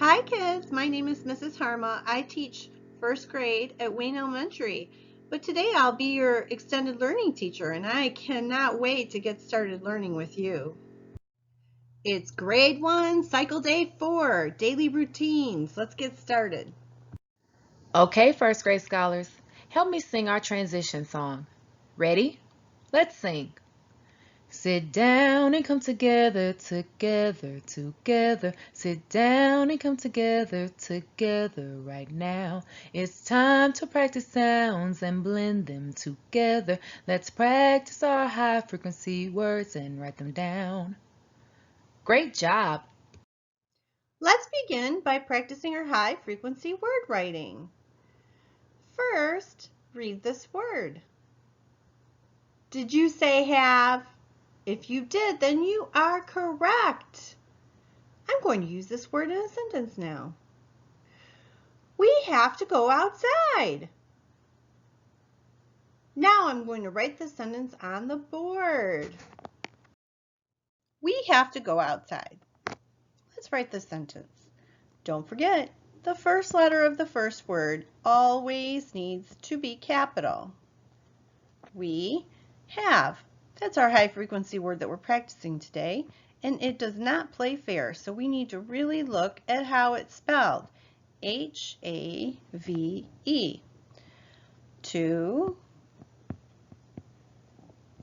Hi kids, my name is Mrs. Harma. I teach first grade at Wayne Elementary, but today I'll be your extended learning teacher and I cannot wait to get started learning with you. It's grade 1, cycle day 4, daily routines. Let's get started. Okay, first grade scholars, help me sing our transition song. Ready? Let's sing. Sit down and come together, together, together. Sit down and come together, together right now. It's time to practice sounds and blend them together. Let's practice our high frequency words and write them down. Great job! Let's begin by practicing our high frequency word writing. First, read this word. Did you say have? If you did, then you are correct. I'm going to use this word in a sentence now. We have to go outside. Now I'm going to write the sentence on the board. We have to go outside. Let's write the sentence. Don't forget, the first letter of the first word always needs to be capital. We have. That's our high frequency word that we're practicing today, and it does not play fair, so we need to really look at how it's spelled. H-A-V-E. To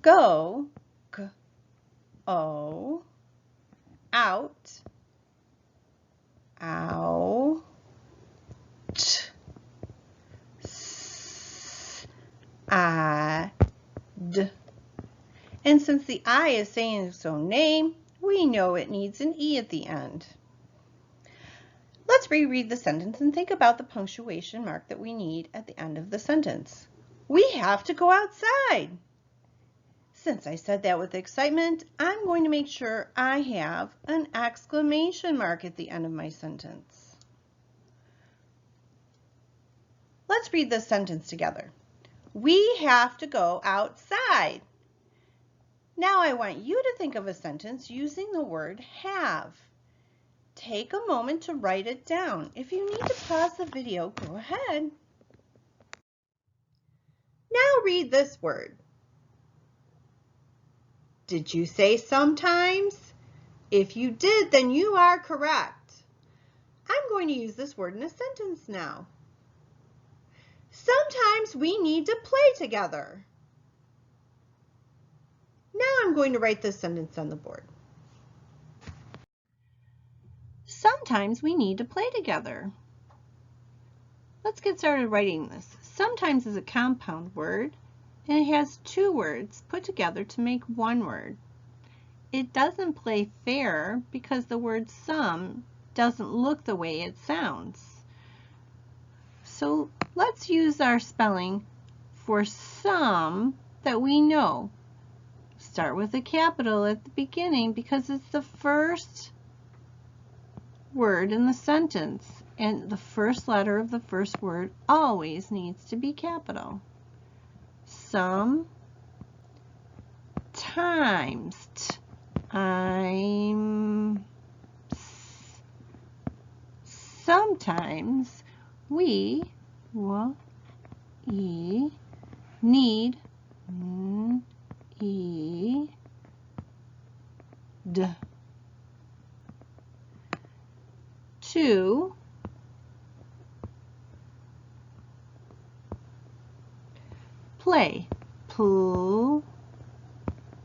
go, G-O, out, ow, I, d. And since the I is saying its own name, we know it needs an E at the end. Let's reread the sentence and think about the punctuation mark that we need at the end of the sentence. We have to go outside. Since I said that with excitement, I'm going to make sure I have an exclamation mark at the end of my sentence. Let's read this sentence together. We have to go outside. Now I want you to think of a sentence using the word have. Take a moment to write it down. If you need to pause the video, go ahead. Now read this word. Did you say sometimes? If you did, then you are correct. I'm going to use this word in a sentence now. Sometimes we need to play together. Now I'm going to write this sentence on the board. Sometimes we need to play together. Let's get started writing this. Sometimes is a compound word, and it has two words put together to make one word. It doesn't play fair because the word some doesn't look the way it sounds. So let's use our spelling for some that we know. Start with a capital at the beginning because it's the first word in the sentence, and the first letter of the first word always needs to be capital. Sometimes, sometimes we need to play.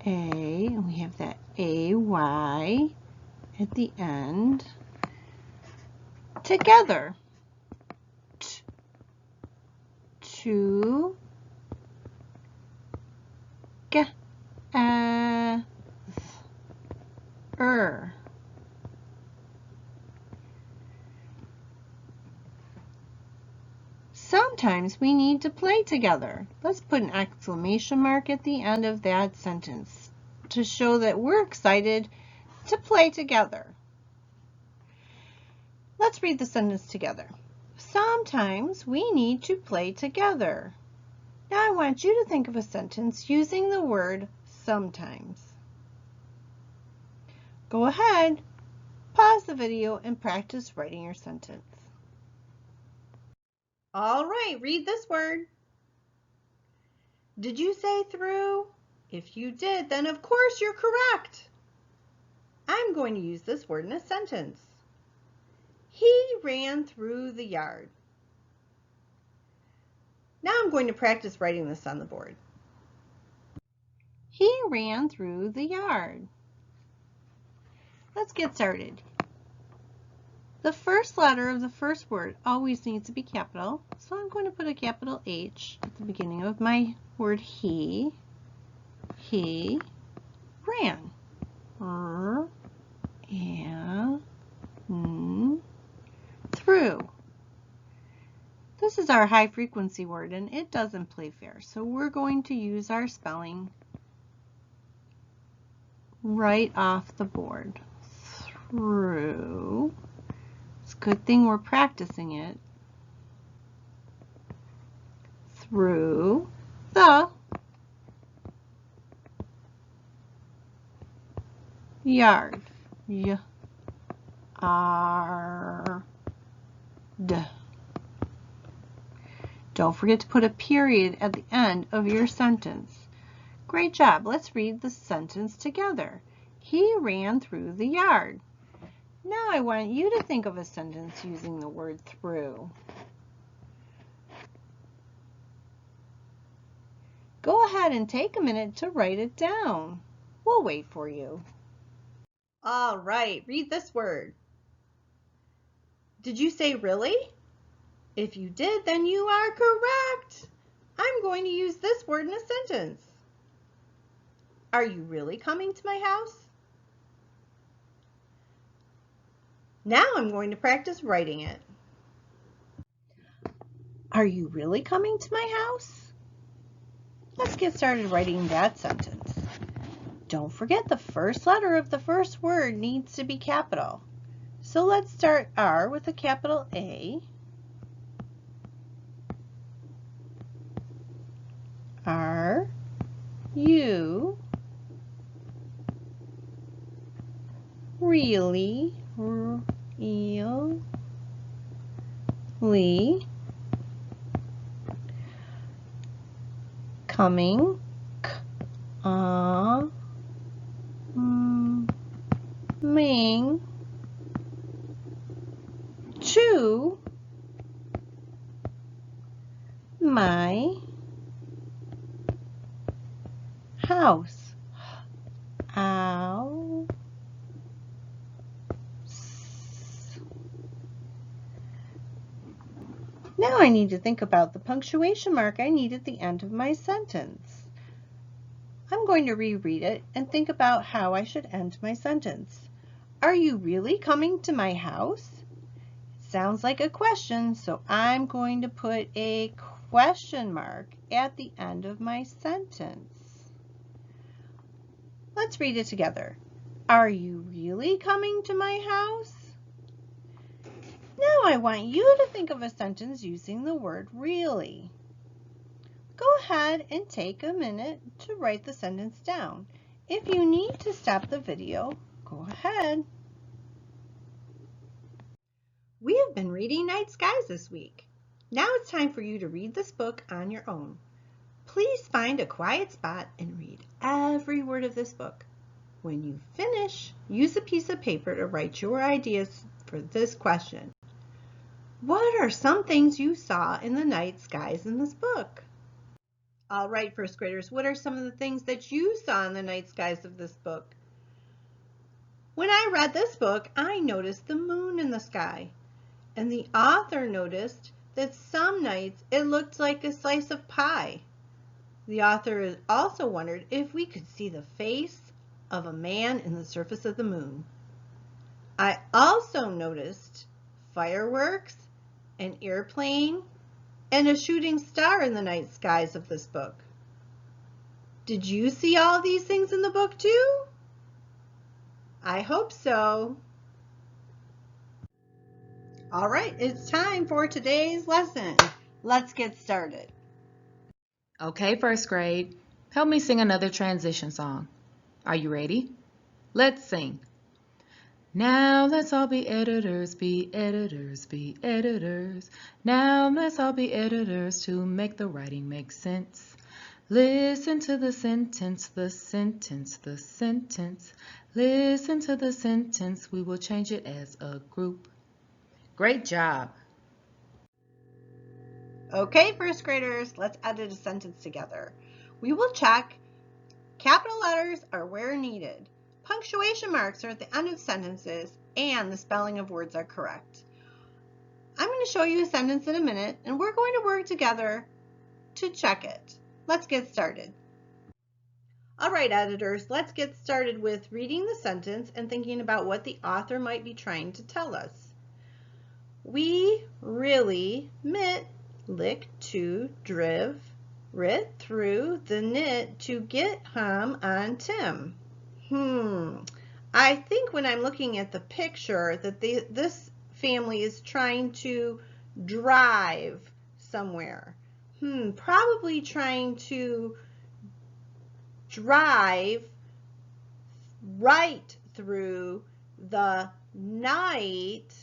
And we have that A-Y at the end. Together. To get Sometimes we need to play together. Let's put an exclamation mark at the end of that sentence to show that we're excited to play together. Let's read the sentence together. Sometimes we need to play together. Now I want you to think of a sentence using the word sometimes. Go ahead. pause the video and practice writing your sentence. All right, read this word. Did you say through? If you did, then of course you're correct. I'm going to use this word in a sentence. He ran through the yard. Now I'm going to practice writing this on the board. He ran through the yard. Let's get started. The first letter of the first word always needs to be capital, so I'm going to put a capital H at the beginning of my word he. He ran. Through. This is our high frequency word and it doesn't play fair, so we're going to use our spelling right off the board. Through. It's a good thing we're practicing it. Through the yard. Y-R-D. Don't forget to put a period at the end of your sentence. Great job. Let's read the sentence together. He ran through the yard. Now I want you to think of a sentence using the word through. Go ahead and take a minute to write it down. We'll wait for you. All right, read this word. Did you say really? If you did, then you are correct. I'm going to use this word in a sentence. Are you really coming to my house? Now I'm going to practice writing it. Are you really coming to my house? Let's get started writing that sentence. Don't forget the first letter of the first word needs to be capital. So let's start R with a capital A. R, U, really, coming, ming, to my house. Ow. Now I need to think about the punctuation mark I need at the end of my sentence. I'm going to reread it and think about how I should end my sentence. Are you really coming to my house? It sounds like a question, so I'm going to put a question mark at the end of my sentence. Let's read it together. Are you really coming to my house? Now I want you to think of a sentence using the word really. Go ahead and take a minute to write the sentence down. If you need to stop the video, go ahead. We have been reading Night Skies this week. Now it's time for you to read this book on your own. Please find a quiet spot and read every word of this book. When you finish, use a piece of paper to write your ideas for this question. What are some things you saw in the night skies in this book? All right, first graders, what are some of the things that you saw in the night skies of this book? When I read this book, I noticed the moon in the sky, and the author noticed that some nights it looked like a slice of pie. The author also wondered if we could see the face of a man in the surface of the moon. I also noticed fireworks, an airplane, and a shooting star in the night skies of this book. Did you see all these things in the book too? I hope so. All right, it's time for today's lesson. Let's get started. Okay, first grade, help me sing another transition song. Are you ready? Let's sing. Now let's all be editors, be editors, be editors. Now let's all be editors to make the writing make sense. Listen to the sentence, the sentence, the sentence. Listen to the sentence, we will change it as a group. Great job. Okay, first graders, let's edit a sentence together. We will check capital letters are where needed, punctuation marks are at the end of sentences, and the spelling of words are correct. I'm going to show you a sentence in a minute, and we're going to work together to check it. Let's get started. All right, editors, let's get started with reading the sentence and thinking about what the author might be trying to tell us. We really lick to driv writ through the knit to get hum on Tim. I think when I'm looking at the picture that this family is trying to drive somewhere. Probably trying to drive right through the night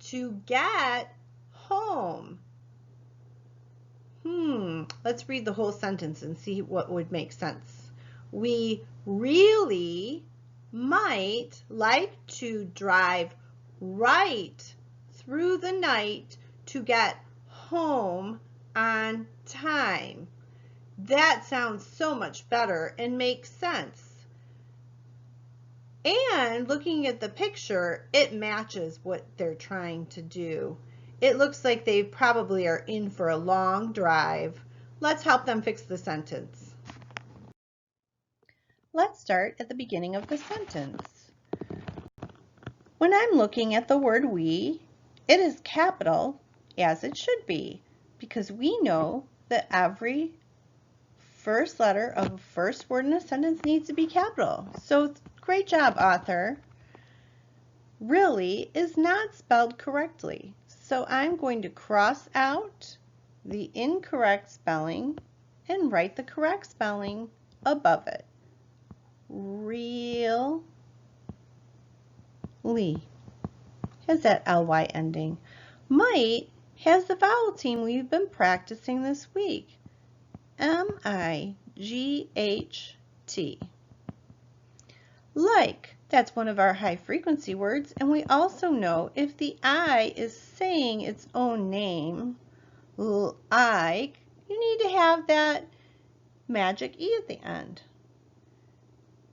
to get home. Let's read the whole sentence and see what would make sense. We really might like to drive right through the night to get home on time. That sounds so much better and makes sense. And looking at the picture, it matches what they're trying to do. It looks like they probably are in for a long drive. Let's help them fix the sentence. Let's start at the beginning of the sentence. When I'm looking at the word we, it is capital as it should be, because we know that every first letter of a first word in a sentence needs to be capital. So great job, author. Really is not spelled correctly. So I'm going to cross out the incorrect spelling and write the correct spelling above it. Really has that ly ending. Might has the vowel team we've been practicing this week. MIGHT. Like, that's one of our high frequency words, and we also know if the I is saying its own name, like, you need to have that magic E at the end.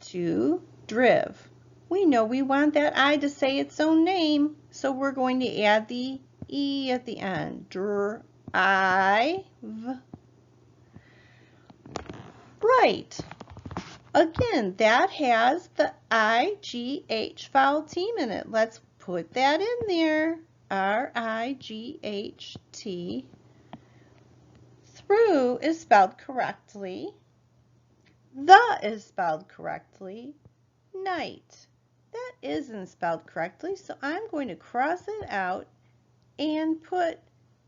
To driv. We know we want that I to say its own name, so we're going to add the E at the end. Drive. Right. Again, that has the IGH vowel team in it. Let's put that in there. RIGHT. Through is spelled correctly. The is spelled correctly. Night. That isn't spelled correctly, so I'm going to cross it out and put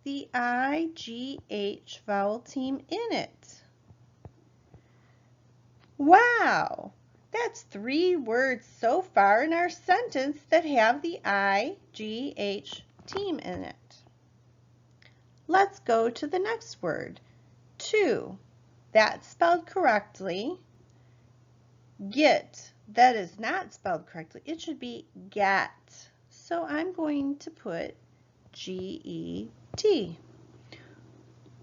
the IGH vowel team in it. Wow! That's 3 words so far in our sentence that have the IGH team in it. Let's go to the next word, to. That's spelled correctly. Get. That is not spelled correctly. It should be get. So I'm going to put G-E-T.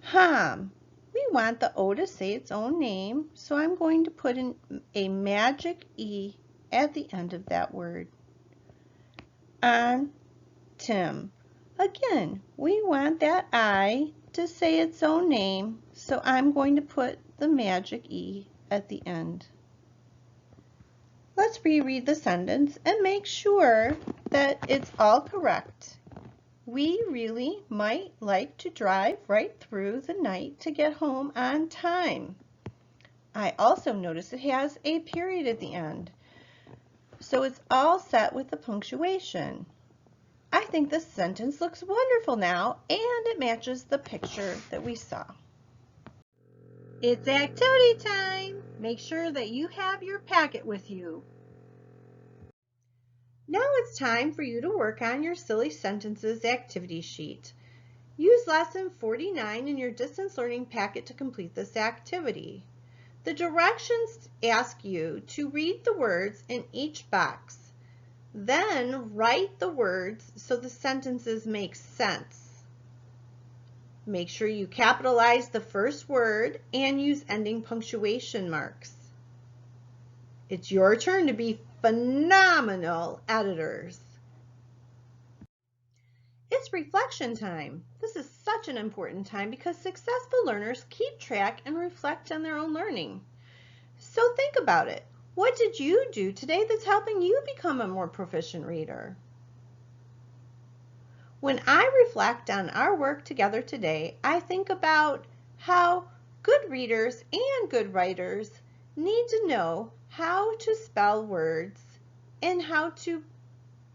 Hom. We want the O to say its own name, so I'm going to put in a magic E at the end of that word. On Tim. Again, we want that I to say its own name, so I'm going to put the magic E at the end. Let's reread the sentence and make sure that it's all correct. We really might like to drive right through the night to get home on time. I also notice it has a period at the end, so it's all set with the punctuation. I think this sentence looks wonderful now, and it matches the picture that we saw. It's activity time. Make sure that you have your packet with you. Now it's time for you to work on your silly sentences activity sheet. Use lesson 49 in your distance learning packet to complete this activity. The directions ask you to read the words in each box. Then write the words so the sentences make sense. Make sure you capitalize the first word and use ending punctuation marks. It's your turn to be phenomenal editors. It's reflection time. This is such an important time because successful learners keep track and reflect on their own learning. So think about it. What did you do today that's helping you become a more proficient reader? When I reflect on our work together today, I think about how good readers and good writers need to know how to spell words and how to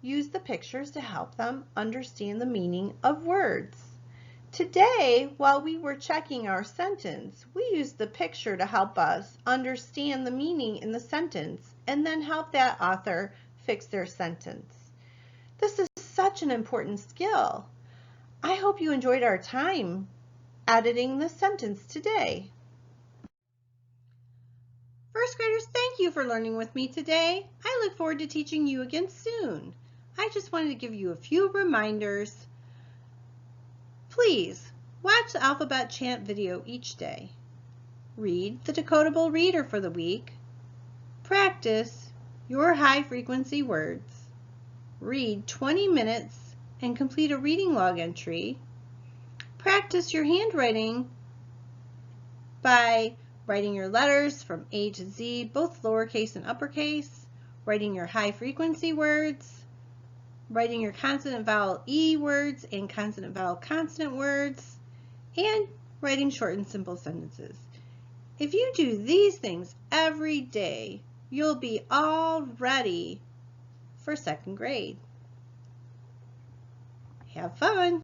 use the pictures to help them understand the meaning of words. Today, while we were checking our sentence, we used the picture to help us understand the meaning in the sentence and then help that author fix their sentence. This is such an important skill. I hope you enjoyed our time editing the sentence today. First graders, thank you for learning with me today. I look forward to teaching you again soon. I just wanted to give you a few reminders. Please watch the alphabet chant video each day. Read the Decodable Reader for the week. Practice your high frequency words. Read 20 minutes and complete a reading log entry. Practice your handwriting by writing your letters from A to Z, both lowercase and uppercase, writing your high frequency words, writing your consonant vowel E words and consonant vowel consonant words, and writing short and simple sentences. If you do these things every day, you'll be all ready for second grade. Have fun!